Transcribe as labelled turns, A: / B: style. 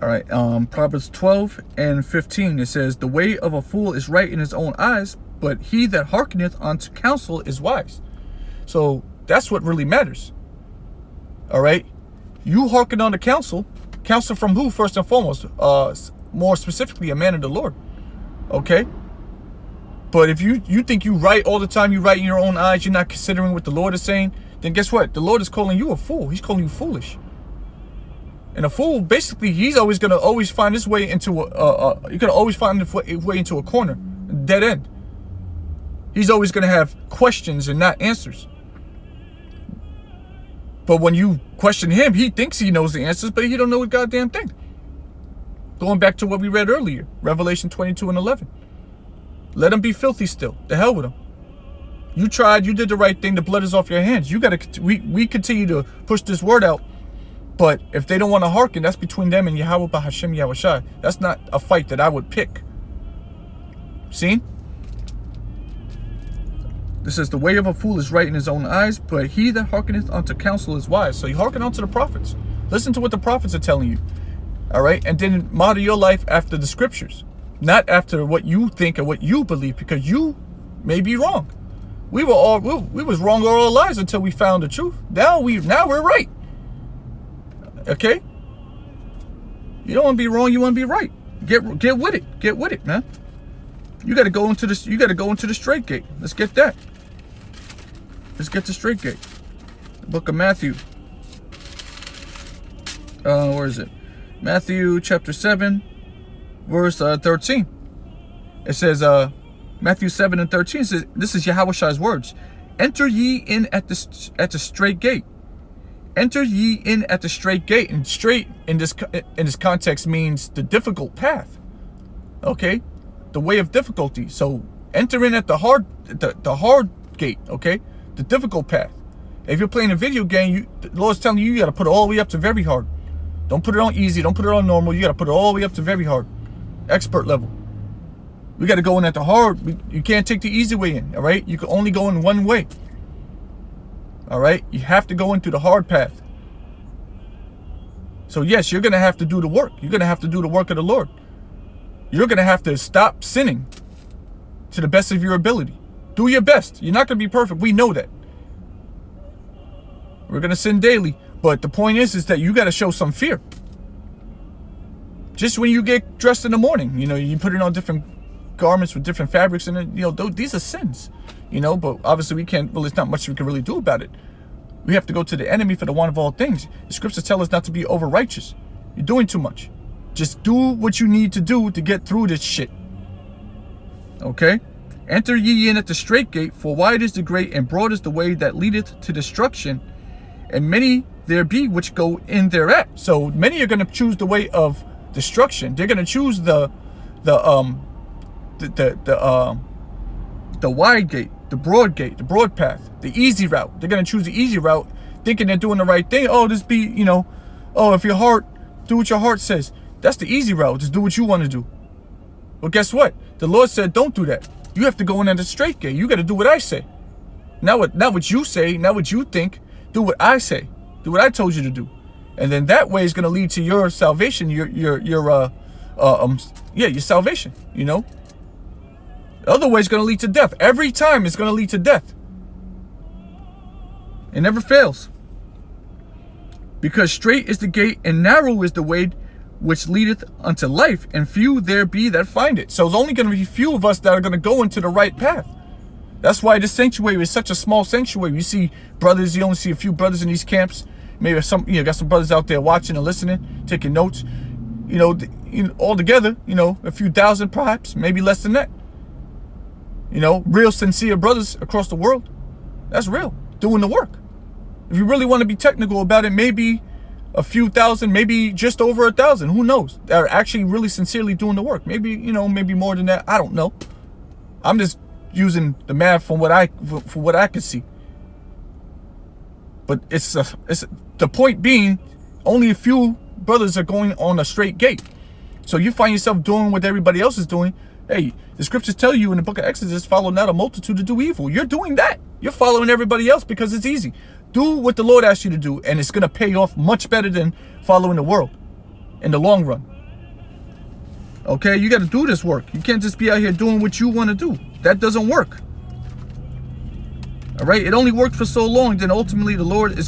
A: All right, Proverbs 12:15, it says, the way of a fool is right in his own eyes, but he that hearkeneth unto counsel is wise. So that's what really matters. All right, you hearken on the counsel from who? First and foremost, more specifically, a man of the Lord. Okay, but if you think you right all the time, you right in your own eyes, you're not considering what the Lord is saying, then guess what? The Lord is calling you a fool. He's calling you foolish. And a fool, basically, he's always going to find his way into you're going to always find his way into a corner, a dead end. He's always going to have questions and not answers. But when you question him, he thinks he knows the answers, but he don't know a goddamn thing. Going back to what we read earlier, Revelation 22:11. Let him be filthy still. The hell with him. You tried, you did the right thing, the blood is off your hands. You got to, we continue to push this word out. But if they don't want to hearken, that's between them and Yahweh Bahashem Yahushai. That's not a fight that I would pick. See? This says, the way of a fool is right in his own eyes, but he that hearkeneth unto counsel is wise. So you hearken unto the prophets. Listen to what the prophets are telling you. All right? And then model your life after the scriptures. Not after what you think or what you believe, because you may be wrong. We was wrong all our lives until we found the truth. Now we're right. Okay? You don't want to be wrong, you want to be right. Get with it. Get with it, man. You got to go into this, you got to go into the straight gate. Let's get that. Let's get the straight gate. The book of Matthew. Where is it? Matthew chapter 7, verse 13. It says, Matthew 7:13 says, this is Yahushai's words. Enter ye in at the straight gate. Enter ye in at the straight gate. And straight in this context means the difficult path. Okay? The way of difficulty. So enter in at the hard gate, okay? The difficult path. If you're playing a video game, the Lord's telling you, you got to put it all the way up to very hard. Don't put it on easy, don't put it on normal. You got to put it all the way up to very hard. Expert level. We got to go in at the hard. You can't take the easy way in, all right? You can only go in one way. All right? You have to go into the hard path. So yes, you're going to have to do the work. You're going to have to do the work of the Lord. You're going to have to stop sinning to the best of your ability. Do your best. You're not going to be perfect. We know that. We're going to sin daily. But the point is that you got to show some fear. Just when you get dressed in the morning, you put it on different garments with different fabrics, and these are sins, but obviously we can't, well, there's not much we can really do about it. We have to go to the enemy for the one of all things. The scriptures tell us not to be over righteous. You're doing too much. Just do what you need to do to get through this shit. Okay? Enter ye in at the straight gate, for wide is the gate and broad is the way that leadeth to destruction, and many there be which go in thereat. So many are going to choose the way of destruction. They're going to choose the wide gate, the broad gate, the broad path, the easy route. They're going to choose the easy route, thinking they're doing the right thing. Oh, if your heart, do what your heart says. That's the easy route. Just do what you want to do. Well, guess what? The Lord said, don't do that. You have to go in at the straight gate. You got to do what I say. Not what you say, not what you think. Do what I say. Do what I told you to do. And then that way is going to lead to your salvation, your salvation, The other way is going to lead to death. Every time it's going to lead to death. It never fails. Because straight is the gate and narrow is the way which leadeth unto life, and few there be that find it. So it's only going to be few of us that are going to go into the right path. That's why this sanctuary is such a small sanctuary. You see brothers, you only see a few brothers in these camps. Maybe got some brothers out there watching and listening, taking notes. All together, a few thousand perhaps, maybe less than that. Real sincere brothers across the world. That's real, doing the work. If you really want to be technical about it, maybe a few thousand, maybe just over 1,000, who knows? That are actually really sincerely doing the work. Maybe, maybe more than that. I don't know. I'm just using the math from what I can see. But it's the point being, only a few brothers are going on a straight gate. So you find yourself doing what everybody else is doing. Hey, the scriptures tell you in the book of Exodus, follow not a multitude to do evil. You're doing that. You're following everybody else because it's easy. Do what the Lord asked you to do, and it's going to pay off much better than following the world. in the long run. Okay, you got to do this work. You can't just be out here doing what you want to do. That doesn't work. All right, it only worked for so long. Then ultimately the Lord is